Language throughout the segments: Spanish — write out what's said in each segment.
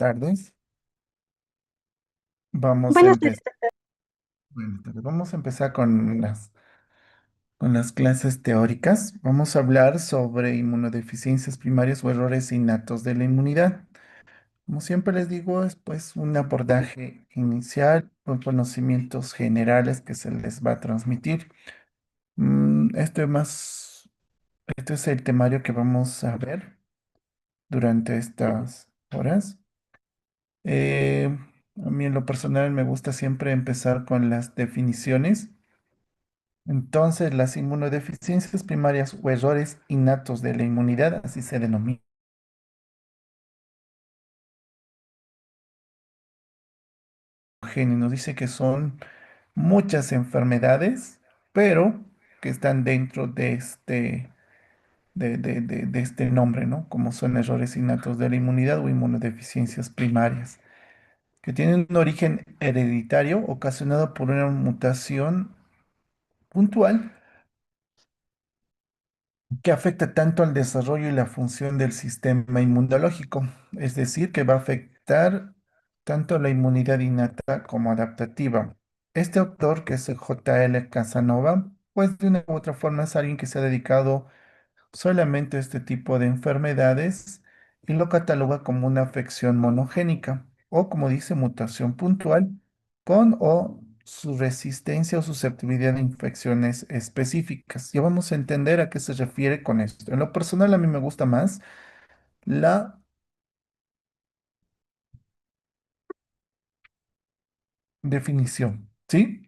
tardes. Vamos a Buenas empezar. tardes. Buenas tardes. Vamos a empezar con las clases teóricas. Vamos a hablar sobre inmunodeficiencias primarias o errores innatos de la inmunidad. Como siempre les digo, es pues un abordaje inicial con conocimientos generales que se les va a transmitir. Este es el temario que vamos a ver durante estas horas. Eh, a mí en lo personal me gusta siempre empezar con las definiciones. Entonces, las inmunodeficiencias primarias o errores innatos de la inmunidad, así se denomina, nos dice que son muchas enfermedades, pero que están dentro de este nombre, ¿no? Como son errores innatos de la inmunidad o inmunodeficiencias primarias, que tienen un origen hereditario ocasionado por una mutación puntual que afecta tanto al desarrollo y la función del sistema inmunológico, es decir, que va a afectar tanto la inmunidad innata como adaptativa. Este autor, que es el J.L. Casanova, pues de una u otra forma es alguien que se ha dedicado solamente este tipo de enfermedades y lo cataloga como una afección monogénica o, como dice, mutación puntual con o su resistencia o susceptibilidad a infecciones específicas. Ya vamos a entender a qué se refiere con esto. En lo personal, a mí me gusta más la definición, ¿sí?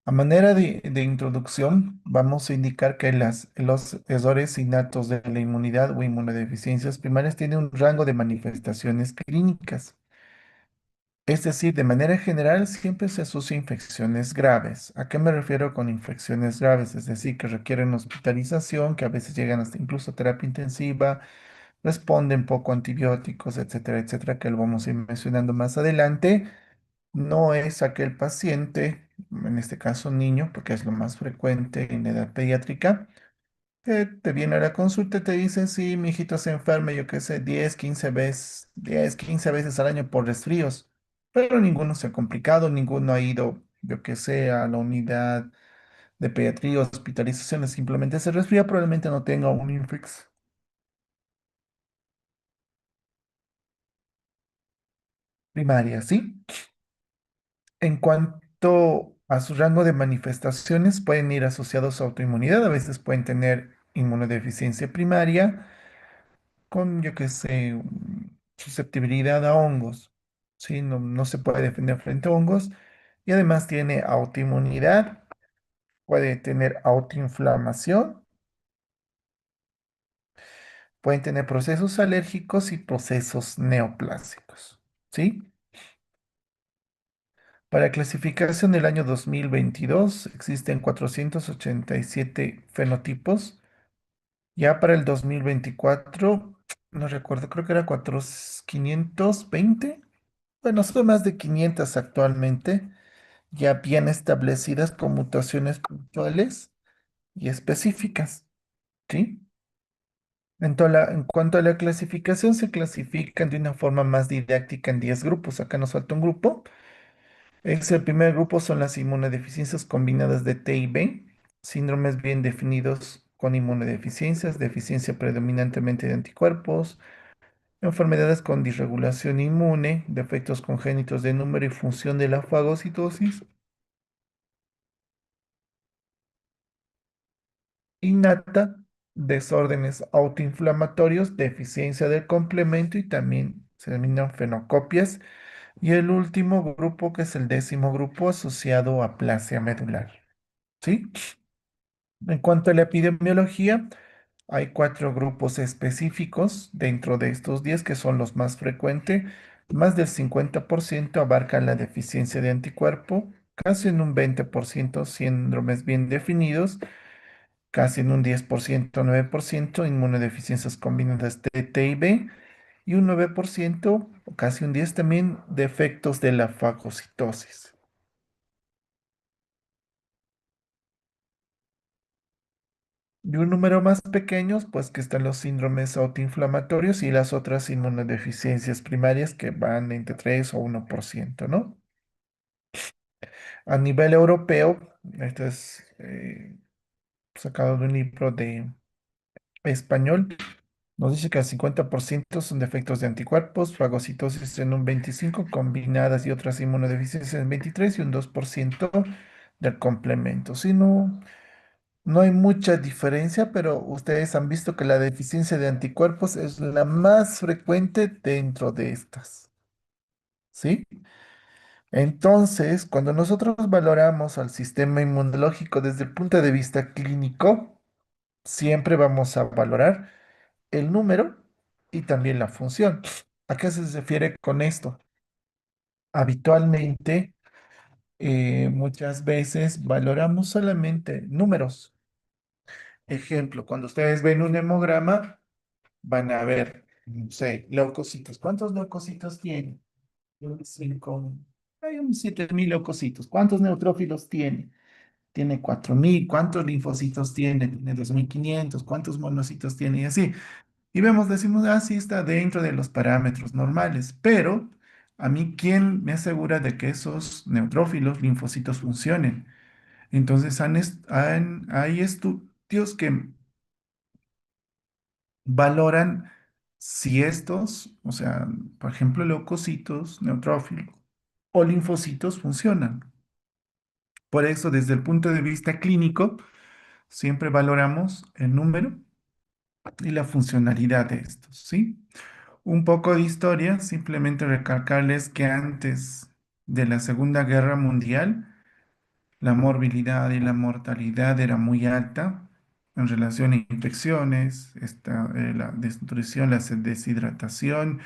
A manera de introducción, vamos a indicar que los errores innatos de la inmunidad o inmunodeficiencias primarias tienen un rango de manifestaciones clínicas. Es decir, de manera general siempre se asocia a infecciones graves. ¿A qué me refiero con infecciones graves? Es decir, que requieren hospitalización, que a veces llegan hasta incluso terapia intensiva, responden poco a antibióticos, etcétera, etcétera, que lo vamos a ir mencionando más adelante. No es aquel paciente, en este caso niño, porque es lo más frecuente en la edad pediátrica, que te viene a la consulta y te dice, sí, mi hijito se enferma, yo qué sé, 10, 15 veces al año por resfríos, pero ninguno se ha complicado, ninguno ha ido, yo qué sé, a la unidad de pediatría, hospitalizaciones, simplemente se resfría, probablemente no tenga un infex primaria, ¿sí? En cuanto a su rango de manifestaciones, pueden ir asociados a autoinmunidad, a veces pueden tener inmunodeficiencia primaria con, yo qué sé, susceptibilidad a hongos, ¿sí? No se puede defender frente a hongos y además tiene autoinmunidad, puede tener autoinflamación, pueden tener procesos alérgicos y procesos neoplásicos, ¿sí? Para clasificación del año 2022 existen 487 fenotipos. Ya para el 2024 no recuerdo, creo que era 520. Bueno, son más de 500 actualmente, ya bien establecidas con mutaciones puntuales y específicas, ¿sí? En cuanto a la clasificación, se clasifican de una forma más didáctica en 10 grupos. Acá nos falta un grupo. El primer grupo son las inmunodeficiencias combinadas de T y B, síndromes bien definidos con inmunodeficiencias, deficiencia predominantemente de anticuerpos, enfermedades con disregulación inmune, defectos congénitos de número y función de la fagocitosis, innata, desórdenes autoinflamatorios, deficiencia del complemento y también se denominan fenocopias. Y el último grupo, que es el décimo grupo, asociado a aplasia medular. ¿Sí? En cuanto a la epidemiología, hay cuatro grupos específicos dentro de estos 10 que son los más frecuentes. Más del 50% abarcan la deficiencia de anticuerpo, casi en un 20% síndromes bien definidos, casi en un 10%, 9% inmunodeficiencias combinadas de T y B, y un 9%, o casi un 10% también, defectos de la fagocitosis. Y un número más pequeño, pues que están los síndromes autoinflamatorios y las otras inmunodeficiencias primarias que van entre 3 o 1%, ¿no? A nivel europeo, esto es sacado de un libro de español, nos dice que el 50% son defectos de anticuerpos, fagocitosis en un 25%, combinadas y otras inmunodeficiencias en 23% y un 2% del complemento. Si no, no hay mucha diferencia, pero ustedes han visto que la deficiencia de anticuerpos es la más frecuente dentro de estas, ¿sí? Entonces, cuando nosotros valoramos al sistema inmunológico desde el punto de vista clínico, siempre vamos a valorar el número y también la función. ¿A qué se refiere con esto? Habitualmente, muchas veces valoramos solamente números. Ejemplo, cuando ustedes ven un hemograma, van a ver, no sé, leucocitos. ¿Cuántos leucocitos tiene? Hay unos 7.000 leucocitos. ¿Cuántos neutrófilos tiene? Tiene 4.000. ¿Cuántos linfocitos tiene? Tiene 2.500. ¿Cuántos monocitos tiene? Y así. Y vemos, decimos, ah, sí, está dentro de los parámetros normales. Pero a mí, ¿quién me asegura de que esos neutrófilos, linfocitos funcionen? Entonces, hay estudios que valoran si estos, o sea, por ejemplo, leucocitos, neutrófilos o linfocitos funcionan. Por eso, desde el punto de vista clínico, siempre valoramos el número y la funcionalidad de estos, ¿sí? Un poco de historia, simplemente recalcarles que antes de la Segunda Guerra Mundial, la morbilidad y la mortalidad era muy alta en relación a infecciones, la desnutrición, la deshidratación.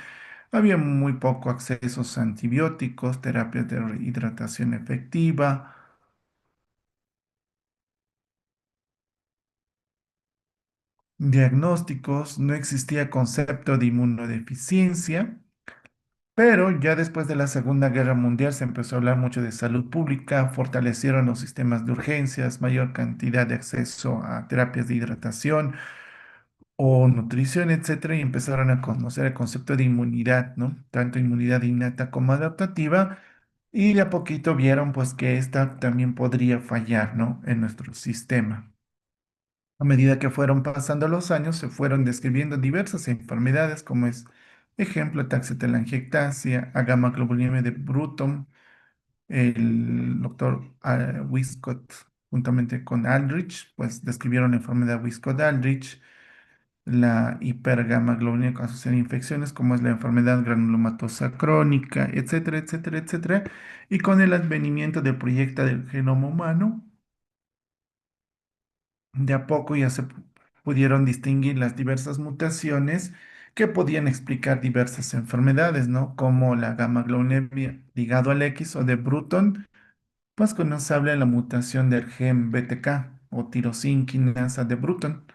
Había muy poco acceso a antibióticos, terapias de rehidratación efectiva, diagnósticos, no existía concepto de inmunodeficiencia, pero ya después de la Segunda Guerra Mundial se empezó a hablar mucho de salud pública, fortalecieron los sistemas de urgencias, mayor cantidad de acceso a terapias de hidratación o nutrición, etcétera, y empezaron a conocer el concepto de inmunidad, ¿no? Tanto inmunidad innata como adaptativa, y de a poquito vieron pues que esta también podría fallar, ¿no? En nuestro sistema. A medida que fueron pasando los años, se fueron describiendo diversas enfermedades, como es, ejemplo, taxiotelangiectasia, agamaglobulinemia de Bruton, el doctor Wiskott, juntamente con Aldrich, pues describieron la enfermedad Wiskott-Aldrich, la hipergamaglobulinemia asociada a infecciones, como es la enfermedad granulomatosa crónica, etcétera, etcétera, etcétera. Y con el advenimiento del proyecto del genoma humano, de a poco ya pudieron distinguir las diversas mutaciones que podían explicar diversas enfermedades, ¿no? Como la gamma-globulinemia ligado al X o de Bruton, pues cuando se habla de la mutación del gen BTK o tirosina quinasa de Bruton,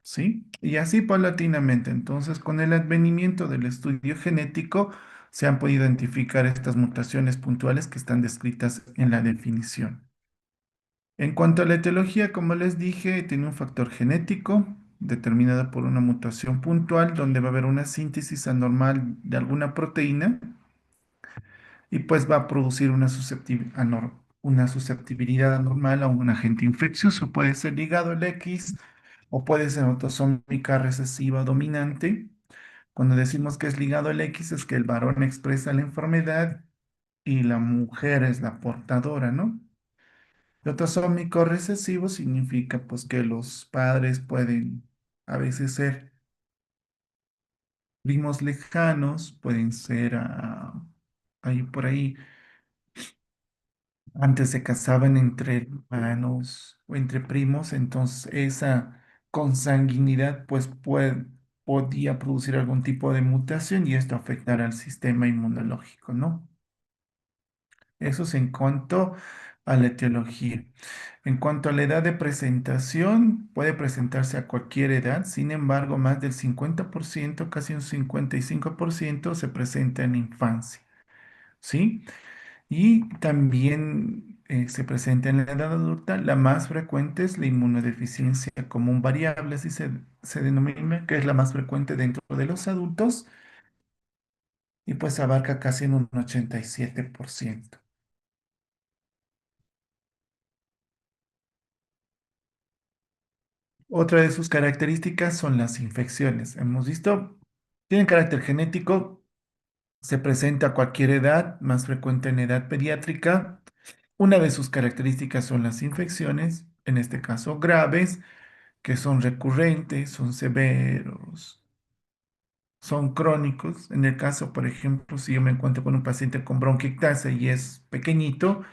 ¿sí? Y así paulatinamente. Entonces, con el advenimiento del estudio genético, se han podido identificar estas mutaciones puntuales que están descritas en la definición. En cuanto a la etiología, como les dije, tiene un factor genético determinado por una mutación puntual donde va a haber una síntesis anormal de alguna proteína y pues va a producir una susceptibilidad anormal a un agente infeccioso. Puede ser ligado al X o puede ser autosómica recesiva dominante. Cuando decimos que es ligado al X es que el varón expresa la enfermedad y la mujer es la portadora, ¿no? El autosómico recesivo significa pues que los padres pueden a veces ser primos lejanos, pueden ser ahí por ahí, antes se casaban entre hermanos o entre primos, entonces esa consanguinidad pues podía producir algún tipo de mutación y esto afectará al sistema inmunológico, ¿no? Eso es en cuanto a la etiología. En cuanto a la edad de presentación, puede presentarse a cualquier edad, sin embargo, más del 50%, casi un 55%, se presenta en infancia, ¿sí? Y también se presenta en la edad adulta. La más frecuente es la inmunodeficiencia común variable, así se denomina, que es la más frecuente dentro de los adultos y pues abarca casi en un 87%. Otra de sus características son las infecciones. Hemos visto, tienen carácter genético, se presenta a cualquier edad, más frecuente en edad pediátrica. Una de sus características son las infecciones, en este caso graves, que son recurrentes, son severos, son crónicos. En el caso, por ejemplo, si yo me encuentro con un paciente con bronquiectasia y es pequeñito,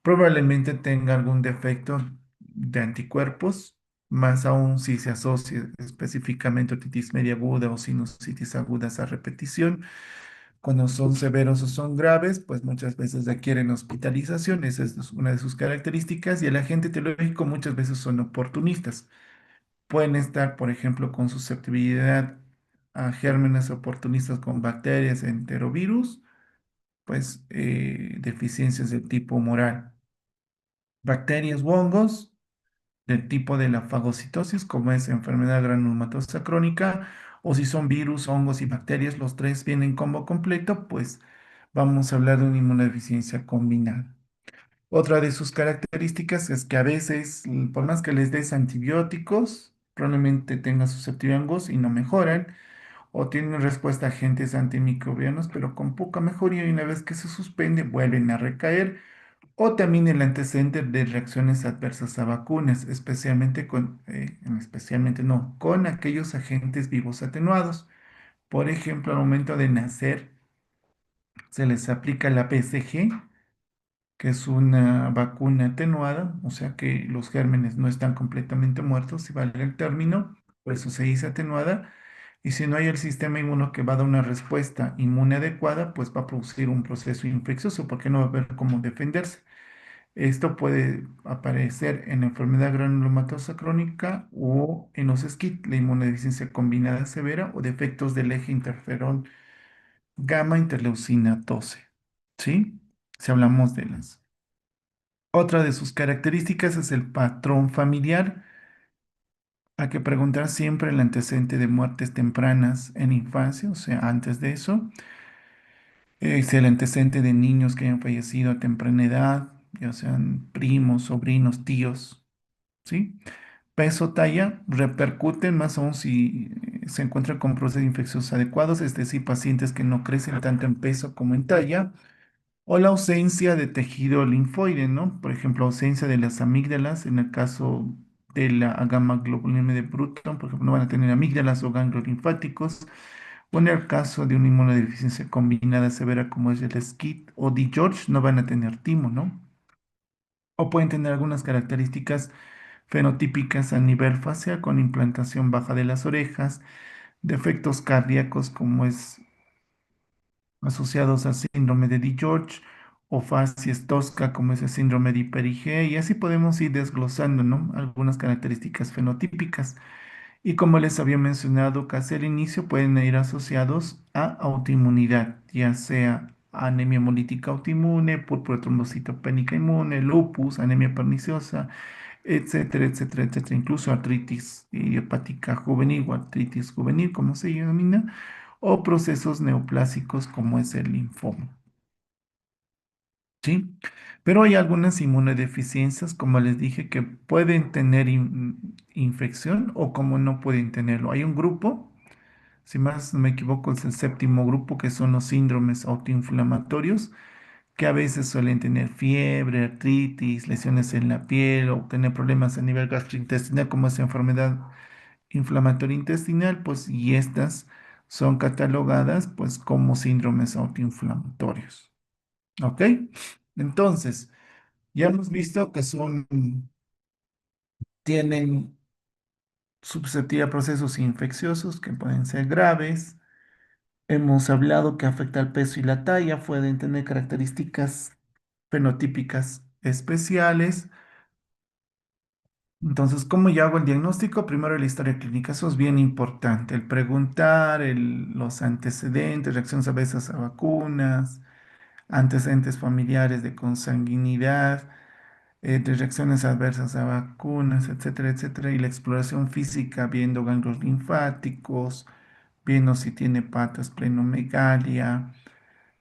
probablemente tenga algún defecto de anticuerpos, más aún si se asocia específicamente a otitis media aguda o sinusitis agudas a repetición. Cuando son severos o son graves, pues muchas veces requieren hospitalización, esa es una de sus características, y el agente etiológico muchas veces son oportunistas. Pueden estar, por ejemplo, con susceptibilidad a gérmenes oportunistas con bacterias, enterovirus, pues deficiencias de tipo humoral. Bacterias u hongos del tipo de la fagocitosis, como es enfermedad granulomatosa crónica, o si son virus, hongos y bacterias, los tres vienen combo completo, pues vamos a hablar de una inmunodeficiencia combinada. Otra de sus características es que a veces, por más que les des antibióticos, probablemente tengan susceptibilidad a hongos y no mejoran, o tienen respuesta a agentes antimicrobianos, pero con poca mejoría y una vez que se suspende, vuelven a recaer o también el antecedente de reacciones adversas a vacunas, especialmente no, con aquellos agentes vivos atenuados. Por ejemplo, al momento de nacer, se les aplica la BCG, que es una vacuna atenuada, o sea que los gérmenes no están completamente muertos, si vale el término, por eso se dice atenuada. Y si no hay el sistema inmuno que va a dar una respuesta inmune adecuada, pues va a producir un proceso infeccioso porque no va a haber cómo defenderse. Esto puede aparecer en la enfermedad granulomatosa crónica o en los SCID, la inmunodeficiencia combinada severa o defectos del eje interferón gamma interleucina 12. ¿Sí? Si hablamos de las. Otra de sus características es el patrón familiar. Hay que preguntar siempre el antecedente de muertes tempranas en infancia, o sea, antes de eso. Es el antecedente de niños que hayan fallecido a temprana edad, ya sean primos, sobrinos, tíos. ¿Sí? Peso, talla repercuten más aún si se encuentra con procesos infecciosos adecuados, es decir, pacientes que no crecen tanto en peso como en talla, o la ausencia de tejido linfoide, ¿no? Por ejemplo, ausencia de las amígdalas, en el caso de la gamma globulina de Bruton, por ejemplo, no van a tener amígdalas o ganglios linfáticos, o en el caso de una inmunodeficiencia combinada severa como es el SCID o D. George, no van a tener timo, ¿no? O pueden tener algunas características fenotípicas a nivel facial con implantación baja de las orejas, defectos cardíacos como es asociados al síndrome de George o facies tosca como es el síndrome de Hyper-IgE y así podemos ir desglosando, ¿no? Algunas características fenotípicas. Y como les había mencionado casi al inicio, pueden ir asociados a autoinmunidad, ya sea anemia hemolítica autoinmune, púrpura trombocitopénica inmune, lupus, anemia perniciosa, etcétera, etcétera, etcétera. Incluso artritis idiopática juvenil o artritis juvenil, como se denomina, o procesos neoplásicos como es el linfoma. ¿Sí? Pero hay algunas inmunodeficiencias, como les dije, que pueden tener infección o como no pueden tenerlo. Hay un grupo, si más no me equivoco, es el séptimo grupo, que son los síndromes autoinflamatorios, que a veces suelen tener fiebre, artritis, lesiones en la piel o tener problemas a nivel gastrointestinal como es enfermedad inflamatoria intestinal, pues y estas son catalogadas pues como síndromes autoinflamatorios. ¿Ok? Entonces, ya hemos visto que tienen susceptibilidad a procesos infecciosos que pueden ser graves. Hemos hablado que afecta al peso y la talla, pueden tener características fenotípicas especiales. Entonces, ¿cómo yo hago el diagnóstico? Primero la historia clínica, eso es bien importante, el preguntar, los antecedentes, reacciones a veces a vacunas, antecedentes familiares de consanguinidad, de reacciones adversas a vacunas, etcétera, etcétera, y la exploración física viendo ganglios linfáticos, viendo si tiene patas, plenomegalia,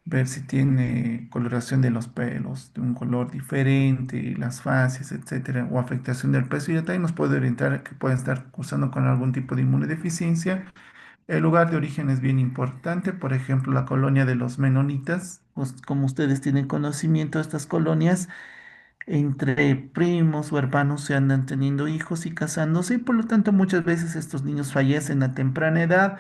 ver si tiene coloración de los pelos de un color diferente, las facies, etcétera, o afectación del peso, y ya también nos puede orientar a que pueden estar cursando con algún tipo de inmunodeficiencia. El lugar de origen es bien importante, por ejemplo, la colonia de los menonitas, pues como ustedes tienen conocimiento, estas colonias entre primos o hermanos se andan teniendo hijos y casándose, y por lo tanto muchas veces estos niños fallecen a temprana edad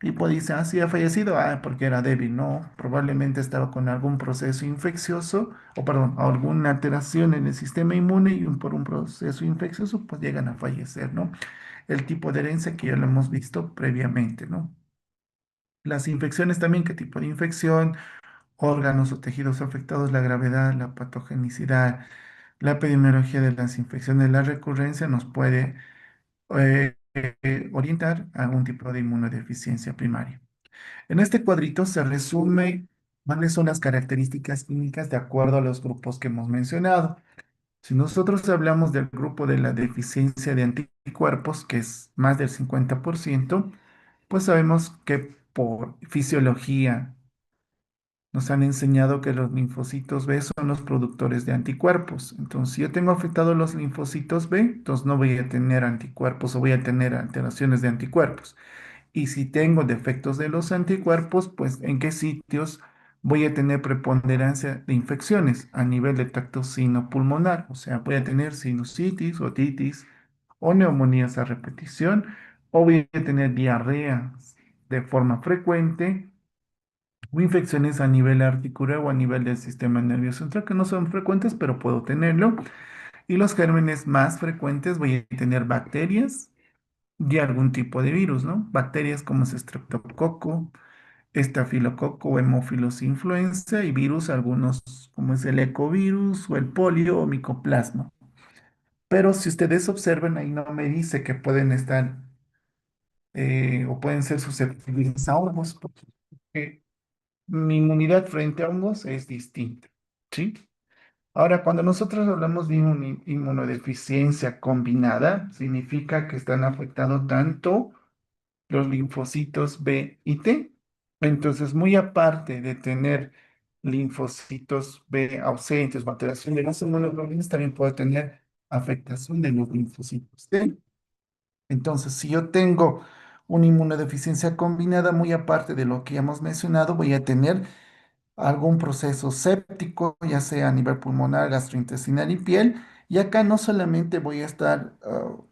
y pues dice, ah, sí ha fallecido, ah, porque era débil, no, probablemente estaba con algún proceso infeccioso, o perdón, alguna alteración en el sistema inmune y por un proceso infeccioso, pues llegan a fallecer, ¿no? El tipo de herencia que ya lo hemos visto previamente, ¿no? Las infecciones también, qué tipo de infección, órganos o tejidos afectados, la gravedad, la patogenicidad, la epidemiología de las infecciones, la recurrencia nos puede orientar a algún tipo de inmunodeficiencia primaria. En este cuadrito se resume cuáles son las características clínicas de acuerdo a los grupos que hemos mencionado. Si nosotros hablamos del grupo de la deficiencia de anticuerpos, que es más del 50%, pues sabemos que por fisiología nos han enseñado que los linfocitos B son los productores de anticuerpos. Entonces, si yo tengo afectados los linfocitos B, entonces no voy a tener anticuerpos o voy a tener alteraciones de anticuerpos. Y si tengo defectos de los anticuerpos, pues en qué sitios voy a tener preponderancia de infecciones a nivel de tracto pulmonar. O sea, voy a tener sinusitis, otitis o neumonías a repetición, o voy a tener diarrea de forma frecuente o infecciones a nivel articular o a nivel del sistema nervioso central, que no son frecuentes, pero puedo tenerlo. Y los gérmenes más frecuentes voy a tener bacterias y algún tipo de virus, ¿no? Bacterias como es Streptococo, Estafilococo o Haemophilus influenza, y virus algunos como es el ecovirus o el polio o micoplasma. Pero si ustedes observan, ahí no me dice que pueden estar o pueden ser susceptibles a hongos, porque mi inmunidad frente a hongos es distinta, ¿sí? Ahora, cuando nosotros hablamos de inmunodeficiencia combinada, significa que están afectados tanto los linfocitos B y T. Entonces, muy aparte de tener linfocitos B ausentes o alteración de las inmunoglobulinas, también puede tener afectación de los linfocitos T. Entonces, si yo tengo una inmunodeficiencia combinada, muy aparte de lo que ya hemos mencionado, voy a tener algún proceso séptico, ya sea a nivel pulmonar, gastrointestinal y piel. Y acá no solamente voy a estar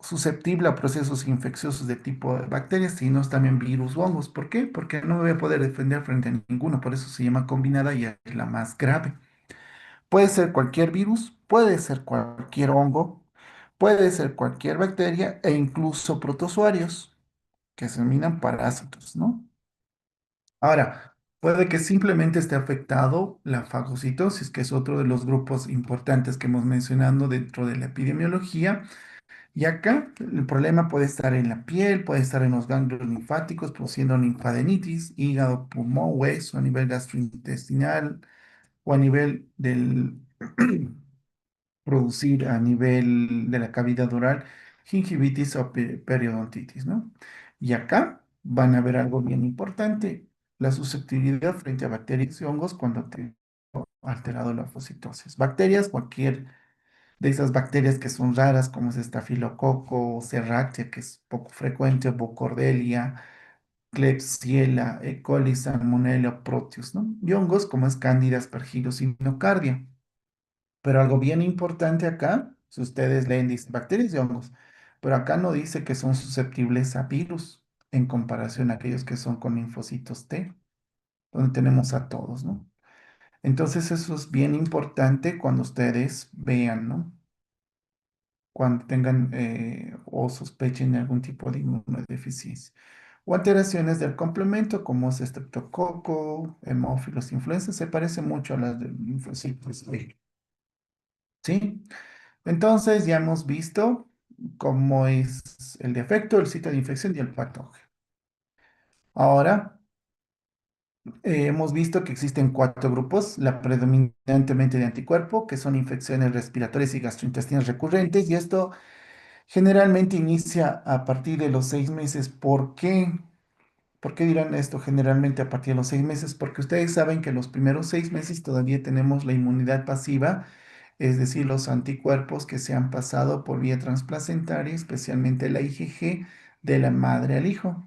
susceptible a procesos infecciosos de tipo de bacterias, sino también virus o hongos. ¿Por qué? Porque no me voy a poder defender frente a ninguno, por eso se llama combinada y es la más grave. Puede ser cualquier virus, puede ser cualquier hongo, puede ser cualquier bacteria e incluso protozoarios, que se denominan parásitos, ¿no? Ahora, puede que simplemente esté afectado la fagocitosis, que es otro de los grupos importantes que hemos mencionado dentro de la epidemiología. Y acá el problema puede estar en la piel, puede estar en los ganglios linfáticos, produciendo linfadenitis, hígado, pulmón, hueso, a nivel gastrointestinal o a nivel del producir a nivel de la cavidad oral gingivitis o periodontitis, ¿no? Y acá van a ver algo bien importante, la susceptibilidad frente a bacterias y hongos cuando te alterado la fagocitosis. Bacterias, cualquier de esas bacterias que son raras, como es estafilococo, Serratia, que es poco frecuente, Bocordelia, Klebsiella, E. coli, Salmonella, Proteus, ¿no? Y hongos como es Candida, Aspergillus y Nocardia. Pero algo bien importante acá, si ustedes leen, dice bacterias y hongos, pero acá no dice que son susceptibles a virus en comparación a aquellos que son con linfocitos T, donde tenemos a todos, ¿no? Entonces eso es bien importante cuando ustedes vean, ¿no? Cuando tengan o sospechen de algún tipo de inmunodeficiencia. O alteraciones del complemento, como es estreptococo, hemófilos, influenza, se parece mucho a las del linfocitos B, ¿sí? Entonces ya hemos visto cómo es el defecto, el sitio de infección y el patógeno. Ahora Hemos visto que existen cuatro grupos, la predominantemente de anticuerpo, que son infecciones respiratorias y gastrointestinales recurrentes, y esto generalmente inicia a partir de los 6 meses. ¿Por qué? ¿Por qué dirán esto generalmente a partir de los 6 meses? Porque ustedes saben que los primeros 6 meses todavía tenemos la inmunidad pasiva, es decir, los anticuerpos que se han pasado por vía transplacentaria, especialmente la IgG de la madre al hijo.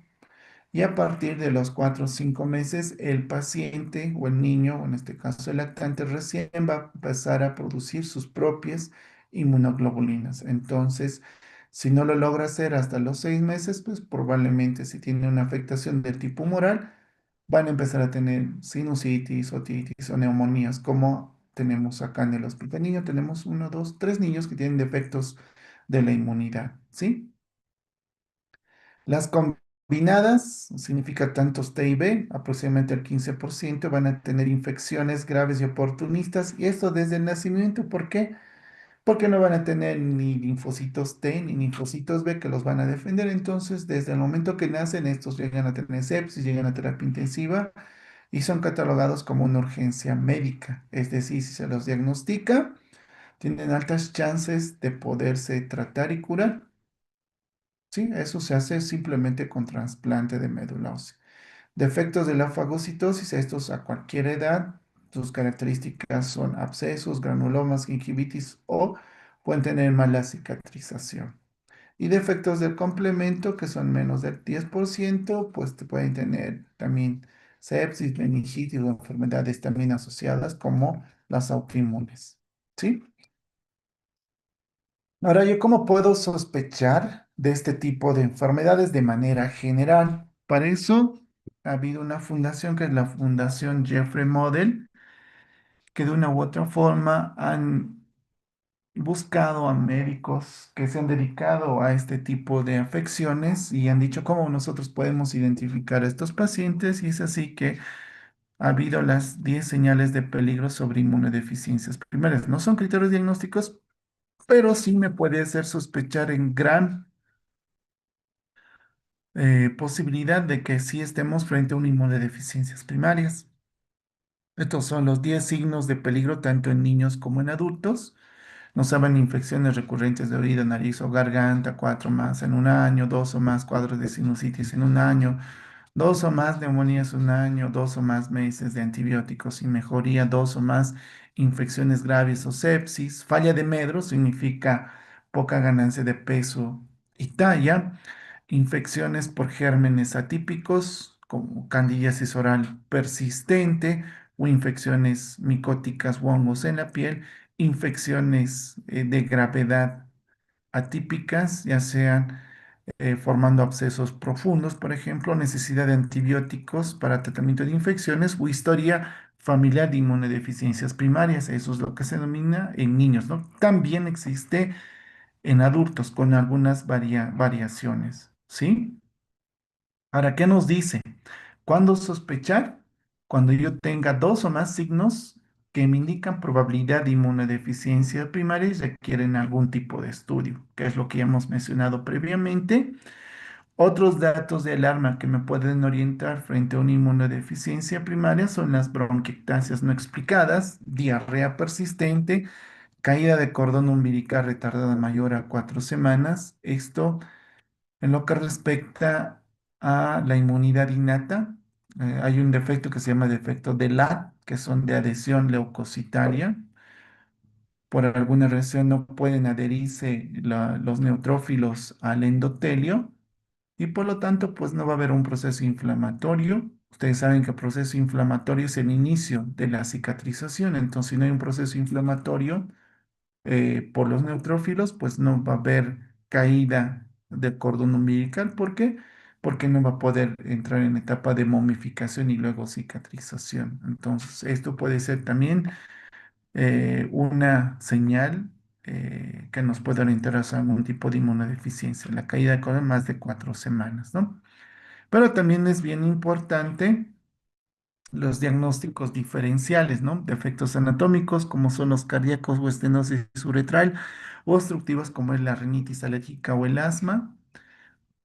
Y a partir de los 4 o 5 meses, el paciente o el niño, o en este caso el lactante, recién va a empezar a producir sus propias inmunoglobulinas. Entonces, si no lo logra hacer hasta los 6 meses, pues probablemente si tiene una afectación del tipo humoral, van a empezar a tener sinusitis, otitis o neumonías, como tenemos acá en el hospital niño. Tenemos uno, dos, tres niños que tienen defectos de la inmunidad, ¿sí? Las combinadas, significa tantos T y B, aproximadamente el 15%, van a tener infecciones graves y oportunistas, y esto desde el nacimiento. ¿Por qué? Porque no van a tener ni linfocitos T ni linfocitos B que los van a defender. Entonces, desde el momento que nacen, estos llegan a tener sepsis, llegan a terapia intensiva y son catalogados como una urgencia médica. Es decir, si se los diagnostica, tienen altas chances de poderse tratar y curar. Sí, eso se hace simplemente con trasplante de médula ósea. Defectos de la fagocitosis, estos a cualquier edad, sus características son abscesos, granulomas, gingivitis o pueden tener mala cicatrización. Y defectos del complemento, que son menos del 10%, pues te pueden tener también sepsis, meningitis o enfermedades también asociadas como las autoinmunes. ¿Sí? Ahora, ¿yo cómo puedo sospechar de este tipo de enfermedades de manera general? Para eso ha habido una fundación que es la Fundación Jeffrey Model, que de una u otra forma han buscado a médicos que se han dedicado a este tipo de afecciones y han dicho cómo nosotros podemos identificar a estos pacientes, y es así que ha habido las 10 señales de peligro sobre inmunodeficiencias primeras. No son criterios diagnósticos, pero sí me puede hacer sospechar en gran posibilidad de que sí estemos frente a un inmunodeficiencias primarias. Estos son los 10 signos de peligro tanto en niños como en adultos. Nos saben infecciones recurrentes de oído, nariz o garganta, cuatro más en un año, dos o más cuadros de sinusitis en un año, dos o más neumonías un año, dos o más meses de antibióticos sin mejoría, dos o más infecciones graves o sepsis. Falla de medro significa poca ganancia de peso y talla. Infecciones por gérmenes atípicos como candidiasis oral persistente o infecciones micóticas o hongos en la piel. Infecciones de gravedad atípicas, ya sean formando abscesos profundos, por ejemplo, necesidad de antibióticos para tratamiento de infecciones o historia familiar de inmunodeficiencias primarias. Eso es lo que se denomina en niños, ¿no? También existe en adultos con algunas variaciones, ¿sí? Ahora, ¿qué nos dice? ¿Cuándo sospechar? Cuando yo tenga dos o más signos que me indican probabilidad de inmunodeficiencia primaria y requieren algún tipo de estudio, que es lo que ya hemos mencionado previamente. Otros datos de alarma que me pueden orientar frente a una inmunodeficiencia primaria son las bronquiectasias no explicadas, diarrea persistente, caída de cordón umbilical retardada mayor a 4 semanas. Esto en lo que respecta a la inmunidad innata. Hay un defecto que se llama defecto de LAT, que son de adhesión leucocitaria. Por alguna razón no pueden adherirse los neutrófilos al endotelio y por lo tanto pues no va a haber un proceso inflamatorio. Ustedes saben que el proceso inflamatorio es el inicio de la cicatrización. Entonces, si no hay un proceso inflamatorio, por los neutrófilos, pues no va a haber caída del cordón umbilical. ¿Por qué? Porque no va a poder entrar en etapa de momificación y luego cicatrización. Entonces, esto puede ser también una señal que nos puede orientar hacia algún tipo de inmunodeficiencia, la caída de cordón más de 4 semanas, ¿no? Pero también es bien importante los diagnósticos diferenciales, ¿no? Defectos anatómicos como son los cardíacos o estenosis uretral, o obstructivos como es la rinitis alérgica o el asma,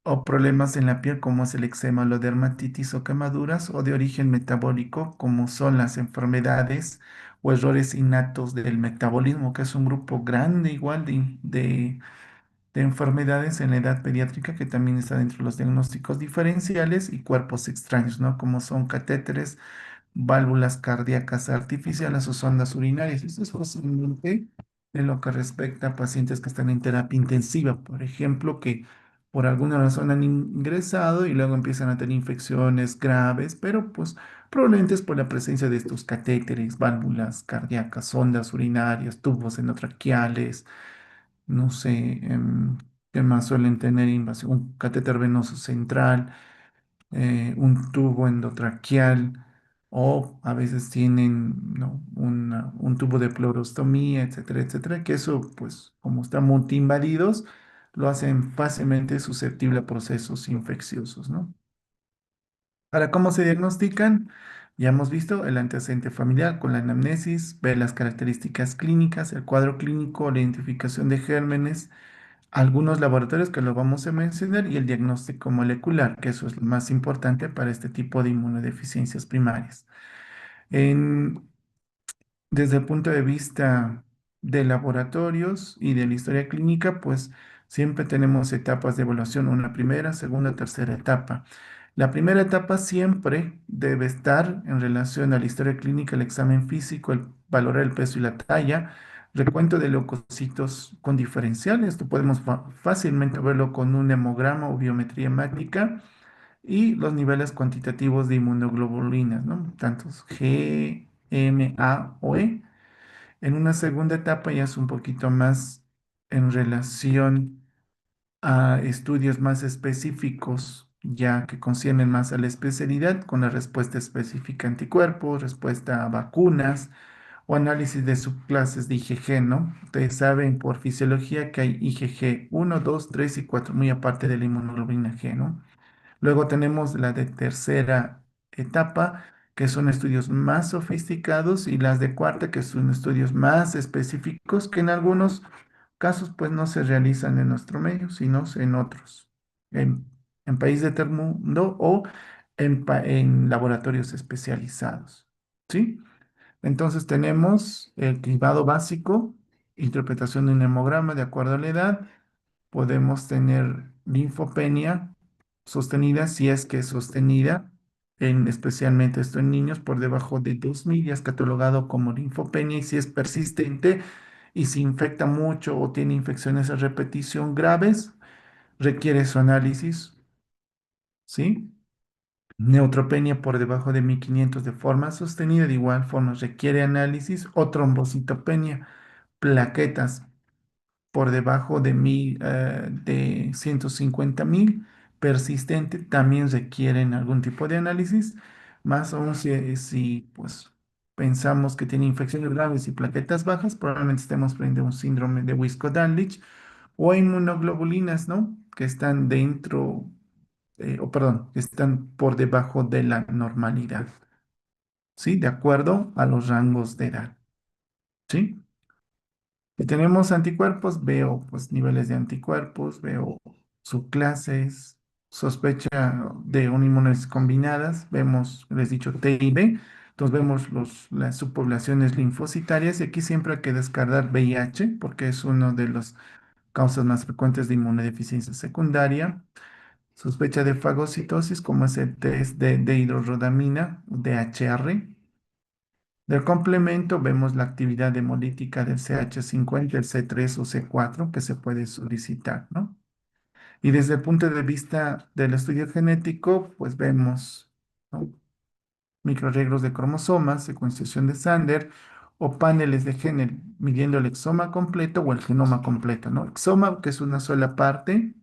o problemas en la piel como es el eczema, la dermatitis o quemaduras, o de origen metabólico como son las enfermedades o errores innatos del metabolismo, que es un grupo grande igual de enfermedades en la edad pediátrica que también está dentro de los diagnósticos diferenciales y cuerpos extraños, ¿no? Como son catéteres, válvulas cardíacas artificiales o sondas urinarias. Esto es básicamente en lo que respecta a pacientes que están en terapia intensiva, por ejemplo, que por alguna razón han ingresado y luego empiezan a tener infecciones graves, pero pues probablemente es por la presencia de estos catéteres, válvulas cardíacas, sondas urinarias, tubos endotraqueales, no sé, ¿qué más suelen tener invasión? Un catéter venoso central, un tubo endotraqueal o a veces tienen, ¿no? Un tubo de pleurostomía, etcétera, etcétera, que eso, pues, como están multiinvadidos, lo hacen fácilmente susceptible a procesos infecciosos, ¿no? Para cómo se diagnostican, ya hemos visto el antecedente familiar con la anamnesis, ver las características clínicas, el cuadro clínico, la identificación de gérmenes, algunos laboratorios que lo vamos a mencionar y el diagnóstico molecular, que eso es lo más importante para este tipo de inmunodeficiencias primarias. En- Desde el punto de vista de laboratorios y de la historia clínica, pues siempre tenemos etapas de evaluación, una primera, segunda, tercera etapa. La primera etapa siempre debe estar en relación a la historia clínica, el examen físico, el valorar el peso y la talla, recuento de leucocitos con diferencial. Esto podemos fácilmente verlo con un hemograma o biometría hemática y los niveles cuantitativos de inmunoglobulinas, ¿no? Tantos G, M, A o E. En una segunda etapa ya es un poquito más en relación a estudios más específicos, ya que conciernen más a la especialidad, con la respuesta específica a anticuerpos, respuesta a vacunas o análisis de subclases de IgG, ¿no? Ustedes saben por fisiología que hay IgG 1, 2, 3 y 4, muy aparte de la inmunoglobulina G, ¿no? Luego tenemos la de tercera etapa, que son estudios más sofisticados, y las de cuarta, que son estudios más específicos, que en algunos casos pues no se realizan en nuestro medio, sino en otros, en, en países de tercer mundo o en laboratorios especializados. ¿Sí? Entonces tenemos el cribado básico, interpretación de un hemograma de acuerdo a la edad. Podemos tener linfopenia sostenida, si es que es sostenida, especialmente esto en niños por debajo de 2.000, ya es catalogado como linfopenia, y si es persistente y se infecta mucho o tiene infecciones a repetición graves, requiere su análisis, ¿sí? Neutropenia por debajo de 1.500 de forma sostenida, de igual forma requiere análisis, o trombocitopenia, plaquetas por debajo de 150.000, persistente, también requieren algún tipo de análisis, más aún si pues pensamos que tiene infecciones graves y plaquetas bajas, probablemente estemos frente a un síndrome de Wisco-Danlich o inmunoglobulinas, ¿no? Que están dentro, o perdón, que están por debajo de la normalidad, ¿sí? De acuerdo a los rangos de edad, ¿sí? Si tenemos anticuerpos, veo pues niveles de anticuerpos, veo subclases, sospecha de un inmunodeficiencias combinadas, vemos, les he dicho, T y B, entonces vemos las subpoblaciones linfocitarias y aquí siempre hay que descartar VIH porque es una de las causas más frecuentes de inmunodeficiencia secundaria. Sospecha de fagocitosis como es el test de hidrorrodamina, DHR. Del complemento vemos la actividad hemolítica del CH50, el C3 o C4 que se puede solicitar, ¿no? Y desde el punto de vista del estudio genético, pues vemos, ¿no? Microarreglos de cromosomas, secuenciación de Sander o paneles de género, midiendo el exoma completo o el genoma completo, ¿no? Exoma, que es una sola parte,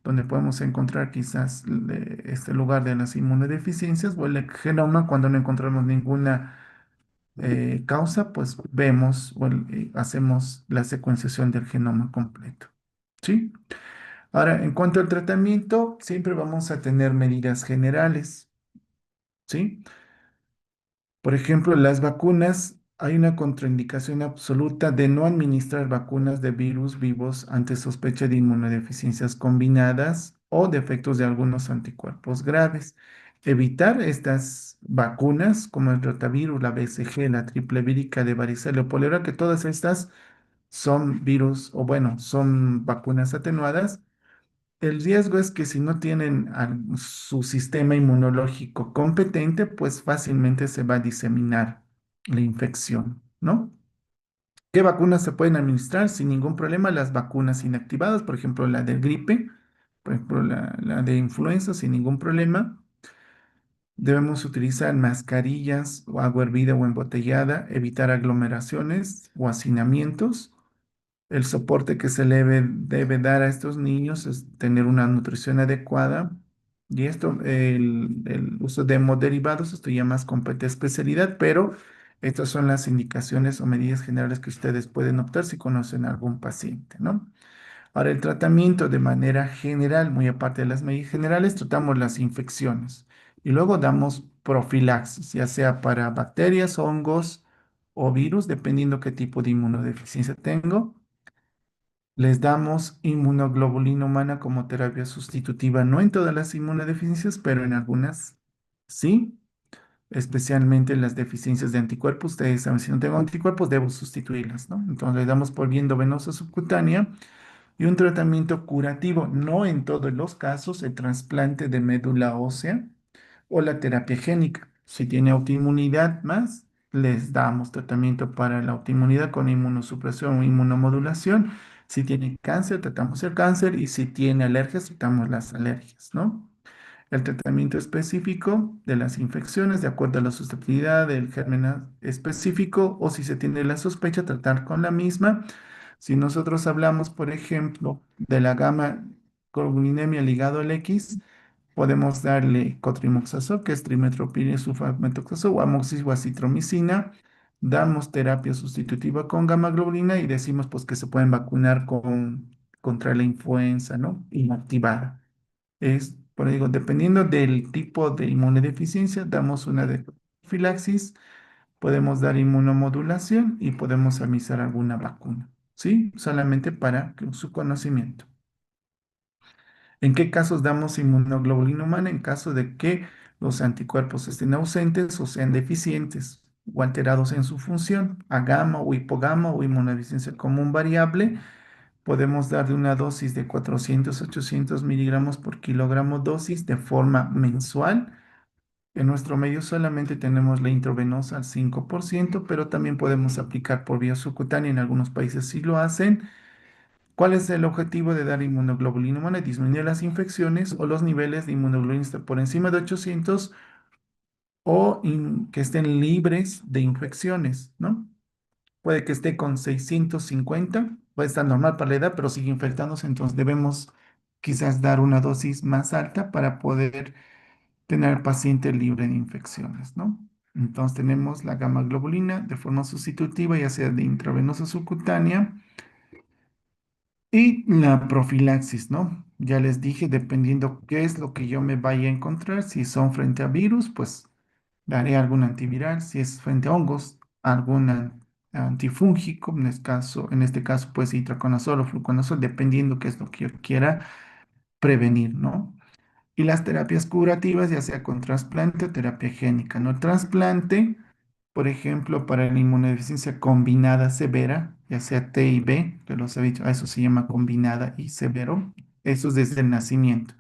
donde podemos encontrar quizás este lugar de las inmunodeficiencias, o el genoma cuando no encontramos ninguna causa, pues vemos o hacemos la secuenciación del genoma completo. ¿Sí? Ahora, en cuanto al tratamiento, siempre vamos a tener medidas generales. ¿Sí? Por ejemplo, las vacunas, hay una contraindicación absoluta de no administrar vacunas de virus vivos ante sospecha de inmunodeficiencias combinadas o defectos de algunos anticuerpos graves. Evitar estas vacunas como el rotavirus, la BCG, la triple vírica de varicela o poliora, que todas estas son virus o bueno, son vacunas atenuadas. El riesgo es que si no tienen su sistema inmunológico competente, pues fácilmente se va a diseminar la infección, ¿no? ¿Qué vacunas se pueden administrar sin ningún problema? Las vacunas inactivadas, por ejemplo, la de gripe, por ejemplo, la de influenza, sin ningún problema. Debemos utilizar mascarillas o agua hervida o embotellada, evitar aglomeraciones o hacinamientos. El soporte que se le debe dar a estos niños es tener una nutrición adecuada. Y esto, el uso de hemoderivados, esto ya más compete especialidad, pero estas son las indicaciones o medidas generales que ustedes pueden optar si conocen a algún paciente, ¿no? Ahora, el tratamiento de manera general, muy aparte de las medidas generales, tratamos las infecciones y luego damos profilaxis, ya sea para bacterias, hongos o virus, dependiendo qué tipo de inmunodeficiencia tengo. Les damos inmunoglobulina humana como terapia sustitutiva, no en todas las inmunodeficiencias, pero en algunas sí, especialmente en las deficiencias de anticuerpos. Ustedes saben, si no tengo anticuerpos, debo sustituirlas, ¿no? Entonces le damos por viento venosa subcutánea y un tratamiento curativo, no en todos los casos, el trasplante de médula ósea o la terapia génica. Si tiene autoinmunidad más, les damos tratamiento para la autoinmunidad con inmunosupresión o inmunomodulación. Si tiene cáncer, tratamos el cáncer y si tiene alergias, tratamos las alergias, ¿no? El tratamiento específico de las infecciones de acuerdo a la susceptibilidad del germen específico o si se tiene la sospecha, tratar con la misma. Si nosotros hablamos, por ejemplo, de la gama globulinemia ligado al X, podemos darle cotrimoxazol, que es trimethoprim sulfamethoxazol, o amoxicilina o acitromicina. Damos terapia sustitutiva con gamma globulina y decimos pues que se pueden vacunar contra la influenza, ¿no? Inactivada. Por eso digo, dependiendo del tipo de inmunodeficiencia, damos una de profilaxis, podemos dar inmunomodulación y podemos administrar alguna vacuna, ¿sí? Solamente para su conocimiento. ¿En qué casos damos inmunoglobulina humana? En caso de que los anticuerpos estén ausentes o sean deficientes o alterados en su función, a gamma o hipogama o inmunodeficiencia común variable, podemos darle una dosis de 400-800 miligramos por kilogramo dosis de forma mensual. En nuestro medio solamente tenemos la intravenosa al 5%, pero también podemos aplicar por vía subcutánea. En algunos países sí lo hacen. ¿Cuál es el objetivo de dar inmunoglobulina humana? Disminuir las infecciones o los niveles de inmunoglobulina por encima de 800 o que estén libres de infecciones, ¿no? Puede que esté con 650, puede estar normal para la edad, pero sigue infectándose, entonces debemos quizás dar una dosis más alta para poder tener al paciente libre de infecciones, ¿no? Entonces tenemos la gamma globulina de forma sustitutiva, ya sea de intravenosa subcutánea, y la profilaxis, ¿no? Ya les dije, dependiendo qué es lo que yo me vaya a encontrar, si son frente a virus, pues daré algún antiviral, si es frente a hongos, algún antifúngico, en este caso, pues itraconazol o fluconazol, dependiendo qué es lo que yo quiera prevenir, ¿no? Y las terapias curativas, ya sea con trasplante o terapia génica, ¿no? Trasplante, por ejemplo, para la inmunodeficiencia combinada severa, ya sea T y B, que los he dicho, a eso se llama combinada y severo, eso es desde el nacimiento.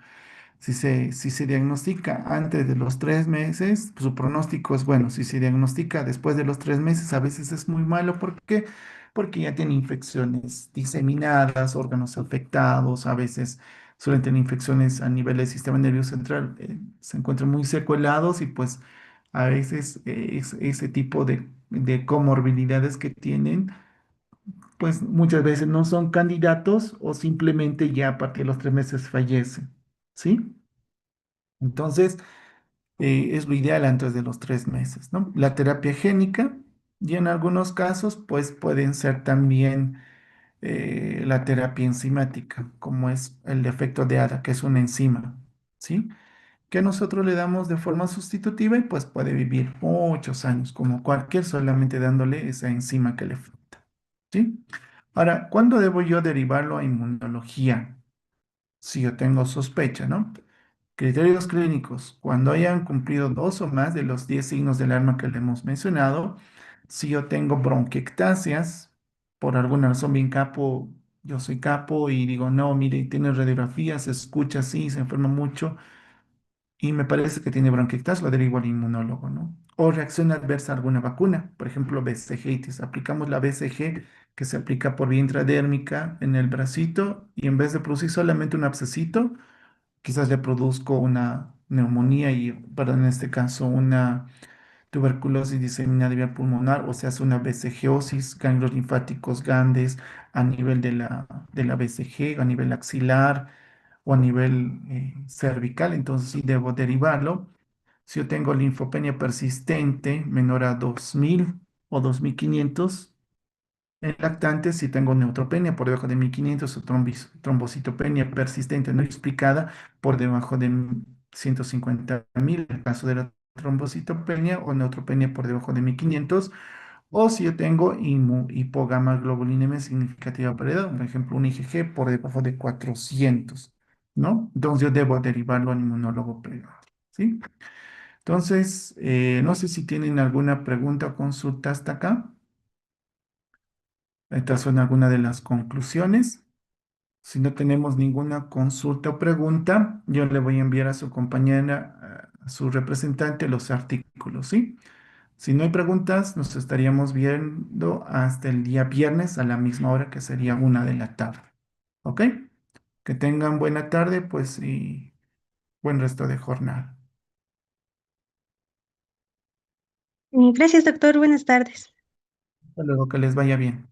Si se diagnostica antes de los 3 meses, su pronóstico es bueno. Si se diagnostica después de los 3 meses, a veces es muy malo. ¿Por qué? Porque ya tiene infecciones diseminadas, órganos afectados, a veces suelen tener infecciones a nivel del sistema nervioso central, se encuentran muy secuelados y pues a veces ese tipo de comorbilidades que tienen, pues muchas veces no son candidatos o simplemente ya a partir de los 3 meses fallecen. ¿Sí? Entonces, es lo ideal antes de los 3 meses, ¿no? La terapia génica, y en algunos casos, pues pueden ser también la terapia enzimática, como es el efecto de ADA, que es una enzima, ¿sí? Que nosotros le damos de forma sustitutiva y pues puede vivir muchos años, como cualquier, solamente dándole esa enzima que le falta, ¿sí? Ahora, ¿cuándo debo yo derivarlo a inmunología? si yo tengo sospecha, ¿no? Criterios clínicos, cuando hayan cumplido dos o más de los 10 signos de alarma que le hemos mencionado, si yo tengo bronquiectasias, por alguna razón bien capo, yo soy capo y digo, no, mire, tiene radiografía, se escucha así, se enferma mucho y me parece que tiene bronquiectasis, lo derivo al inmunólogo, ¿no? O reacción adversa a alguna vacuna, por ejemplo, BCG. Aplicamos la BCG que se aplica por vía intradérmica en el bracito y en vez de producir solamente un abscesito, quizás le produzco una neumonía y, perdón, en este caso, una tuberculosis diseminada vía pulmonar, o se hace una BCGosis, ganglios linfáticos grandes a nivel de la BCG, a nivel axilar o a nivel cervical, entonces sí debo derivarlo. Si yo tengo linfopenia persistente menor a 2000 o 2500, en lactantes, si tengo neutropenia por debajo de 1500 o trombocitopenia persistente no explicada por debajo de 150.000, en el caso de la trombocitopenia o neutropenia por debajo de 1500, o si yo tengo hipogamaglobulinemia significativa paredad, por ejemplo, un IgG por debajo de 400, ¿no? Entonces yo debo derivarlo al inmunólogo previo, ¿sí? Entonces, no sé si tienen alguna pregunta o consulta hasta acá. Estas son algunas de las conclusiones. Si no tenemos ninguna consulta o pregunta, yo le voy a enviar a su compañera, a su representante, los artículos, ¿sí? Si no hay preguntas, nos estaríamos viendo hasta el día viernes a la misma hora que sería 1 de la tarde. ¿Ok? Que tengan buena tarde, pues, y buen resto de jornada. Gracias, doctor. Buenas tardes. Hasta luego, que les vaya bien.